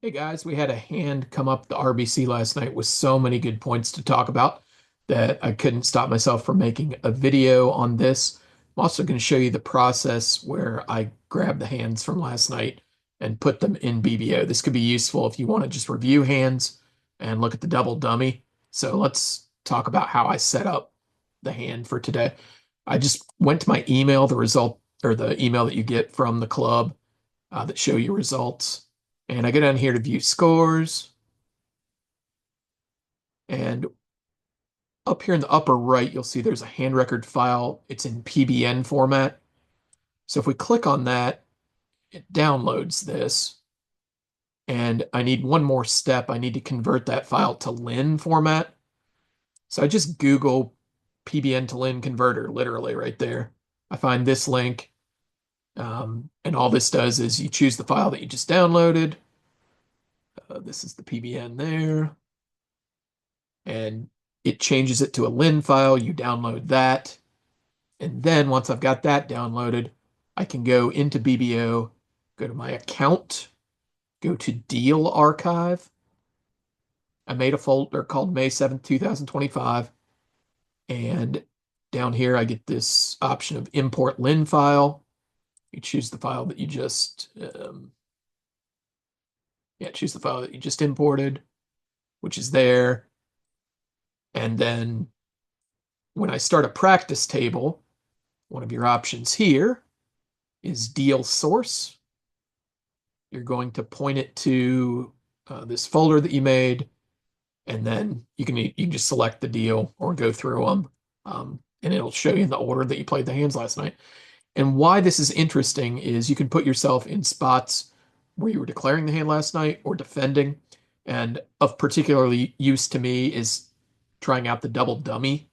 Hey guys, we had a hand come up the RBC last night with so many good points to talk about that I couldn't stop myself from making a video on this. I'm also going to show you the process where I grabbed the hands from last night and put them in BBO. This could be useful if you want to just review hands and look at the double dummy. So let's talk about how I set up the hand for today. I just went to my email, the result or the email that you get from the club that show you results. And I go down here to view scores. And up here in the upper right, you'll see there's a hand record file. It's in PBN format. So if we click on that, it downloads this. And I need one more step. I need to convert that file to LIN format. So I just Google PBN to LIN converter, literally right there. I find this link. And all this does is you choose the file that you just downloaded. This is the PBN there. And it changes it to a LIN file. You download that. And then once I've got that downloaded, I can go into BBO, go to my account, go to deal archive. I made a folder called May 7th, 2025. And down here, I get this option of import LIN file. You choose the file that you just, choose the file that you just imported, which is there. And then when I start a practice table, one of your options here is deal source. You're going to point it to this folder that you made, and then you can just select the deal or go through them, and it'll show you in the order that you played the hands last night. And why this is interesting is you can put yourself in spots where you were declaring the hand last night or defending. And of particularly use to me is trying out the double dummy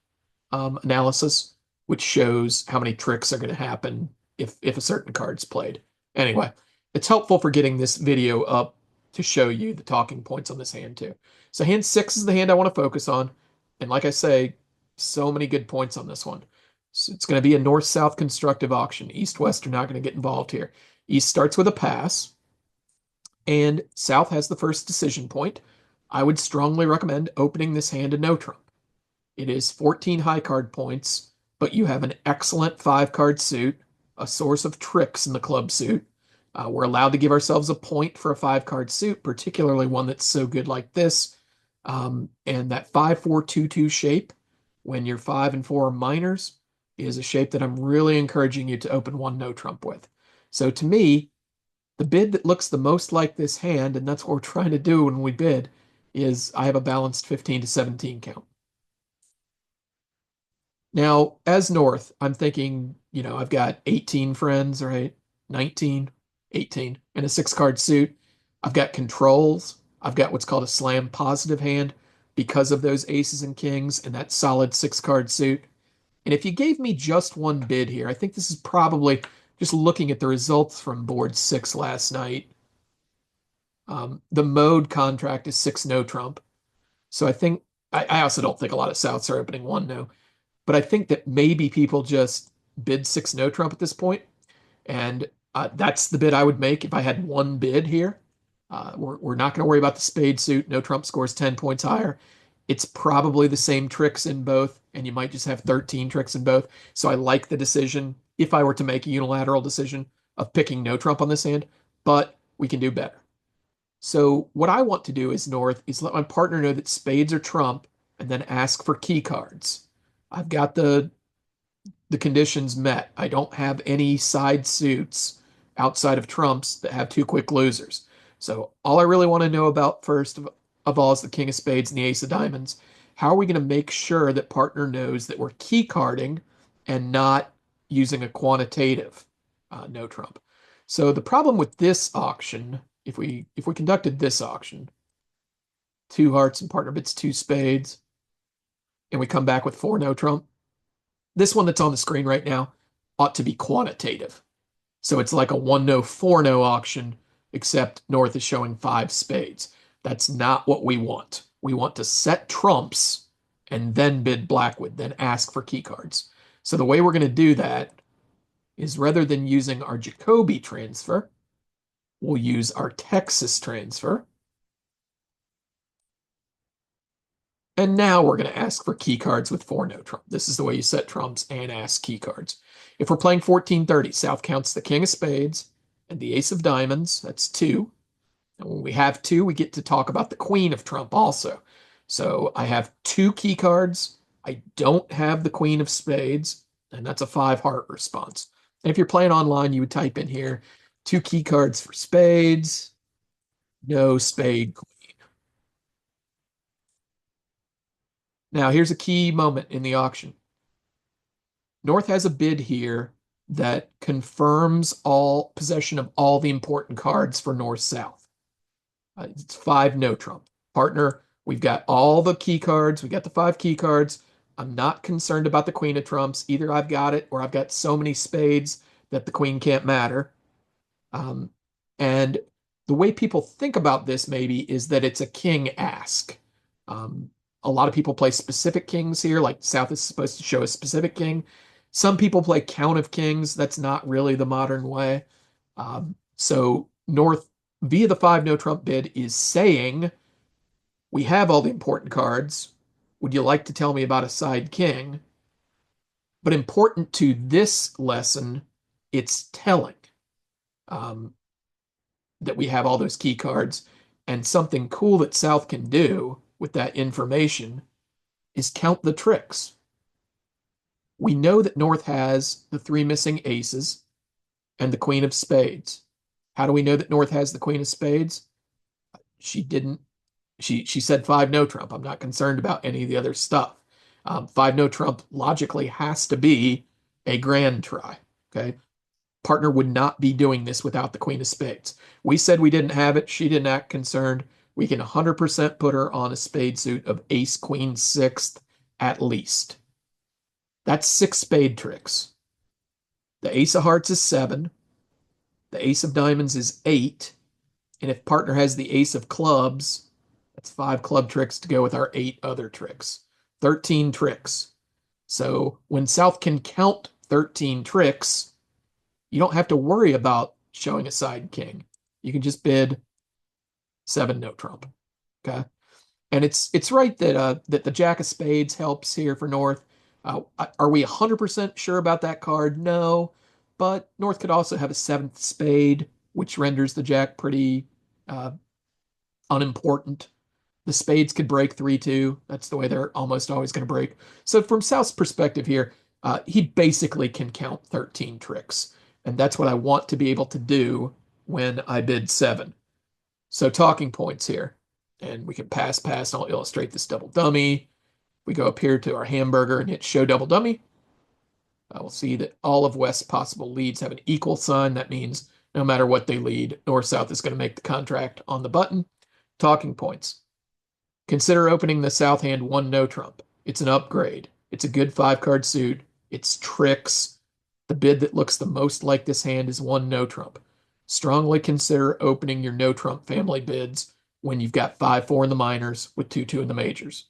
analysis, which shows how many tricks are going to happen if a certain card's played. Anyway, it's helpful for getting this video up to show you the talking points on this hand too. So hand 6 is the hand I want to focus on. And like I say, so many good points on this one. So it's going to be a north-south constructive auction. East-west are not going to get involved here. East starts with a pass, and south has the first decision point. I would strongly recommend opening this hand to no trump. It is 14 high card points, but you have an excellent 5-card suit, a source of tricks in the club suit. We're allowed to give ourselves a point for a 5-card suit, particularly one that's so good like this. And that 5-4-2-2 shape, when your 5 and 4 are minors, is a shape that I'm really encouraging you to open one no trump with. So to me, the bid that looks the most like this hand, and that's what we're trying to do when we bid, is I have a balanced 15 to 17 count. Now, as North, I'm thinking, I've got 18 friends, right? 19, 18, and a 6-card suit. I've got controls. I've got what's called a slam positive hand because of those aces and kings and that solid 6-card suit. And if you gave me just one bid here, I think this is probably just looking at the results from board 6 last night. The mode contract is 6 no trump. So I think, I also don't think a lot of Souths are opening 1 no. But I think that maybe people just bid 6 no trump at this point, and that's the bid I would make if I had one bid here. We're not going to worry about the spade suit. No trump scores 10 points higher. It's probably the same tricks in both, and you might just have 13 tricks in both. So I like the decision, if I were to make a unilateral decision, of picking no trump on this hand, but we can do better. So what I want to do as North is let my partner know that spades are trump and then ask for key cards. I've got the conditions met. I don't have any side suits outside of trumps that have 2 quick losers. So all I really want to know about first of all is the king of spades and the ace of diamonds. How are we going to make sure that partner knows that we're key carding and not using a quantitative no trump? So the problem with this auction, if we conducted this auction, 2 hearts and partner bits 2 spades, and we come back with 4 no trump, this one that's on the screen right now ought to be quantitative. So it's like a 1 no 4 no auction, except North is showing 5 spades. That's not what we want. We want to set trumps and then bid Blackwood, then ask for key cards. So the way we're going to do that is rather than using our Jacoby transfer, we'll use our Texas transfer. And now we're going to ask for key cards with four no trump. This is the way you set trumps and ask key cards. If we're playing 1430, South counts the king of spades and the ace of diamonds. That's two. And when we have two, we get to talk about the queen of trump also. So I have two key cards. I don't have the queen of spades, and that's a five heart response. And if you're playing online, you would type in here two key cards for spades, no spade. Now, here's a key moment in the auction. North has a bid here that confirms all possession of all the important cards for North-South. It's five no trump. Partner, we've got all the key cards. We got the five key cards. I'm not concerned about the queen of trumps. Either I've got it or I've got so many spades that the queen can't matter. And the way people think about this maybe is that it's a king ask. Um, a lot of people play specific kings here, like South is supposed to show a specific king. Some people play count of kings. That's not really the modern way. So North, via the five no trump bid, is saying, we have all the important cards. Would you like to tell me about a side king? But important to this lesson, it's telling that we have all those key cards. And something cool that South can do with that information is count the tricks. We know that North has the three missing aces and the queen of spades. How do we know that North has the queen of spades? She didn't. She said five no trump. I'm not concerned about any of the other stuff. Five no trump logically has to be a grand try. Okay. Partner would not be doing this without the queen of spades. We said we didn't have it. She didn't act concerned. We can 100% put her on a spade suit of ace, queen, sixth at least. That's six spade tricks. The ace of hearts is seven. The ace of diamonds is eight. And if partner has the ace of clubs, that's five club tricks to go with our eight other tricks. 13 tricks. So when South can count 13 tricks, you don't have to worry about showing a side king. You can just bid seven no trump. Okay. And it's right that the jack of spades helps here for North. Are we 100% sure about that card? No, but North could also have a seventh spade, which renders the jack pretty unimportant. The spades could break 3-2. That's the way they're almost always going to break. So from South's perspective here, he basically can count 13 tricks. And that's what I want to be able to do when I bid seven. So talking points here. And we can pass, and I'll illustrate this double dummy. We go up here to our hamburger and hit show double dummy. We'll see that all of West's possible leads have an equal sign. That means no matter what they lead, North-South is going to make the contract on the button. Talking points. Consider opening the South hand one no trump. It's an upgrade. It's a good five card suit. It's tricks. The bid that looks the most like this hand is one no trump. Strongly consider opening your no trump family bids when you've got 5-4 in the minors with 2-2 in the majors.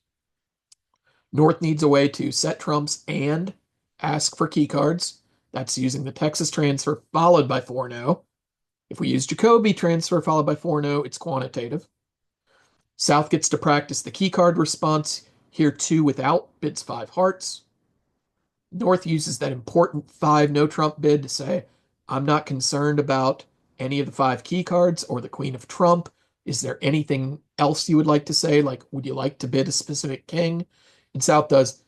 North needs a way to set trumps and ask for key cards. That's using the Texas transfer followed by 4-0. If we use Jacoby transfer followed by 4-0, it's quantitative. South gets to practice the key card response here too without bids five hearts. North uses that important five no trump bid to say, I'm not concerned about any of the five key cards or the queen of trump. Is there anything else you would like to say? Like, would you like to bid a specific king? And South does,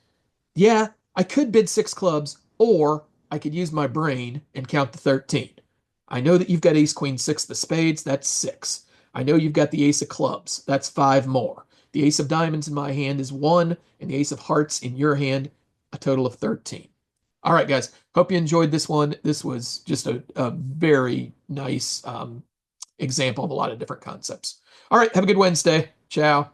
yeah, I could bid six clubs, or I could use my brain and count the 13. I know that you've got ace, queen, six, the spades. That's six. I know you've got the ace of clubs. That's five more. The ace of diamonds in my hand is one, and the ace of hearts in your hand, a total of 13. All right, guys. Hope you enjoyed this one. This was just a very nice example of a lot of different concepts. All right. Have a good Wednesday. Ciao.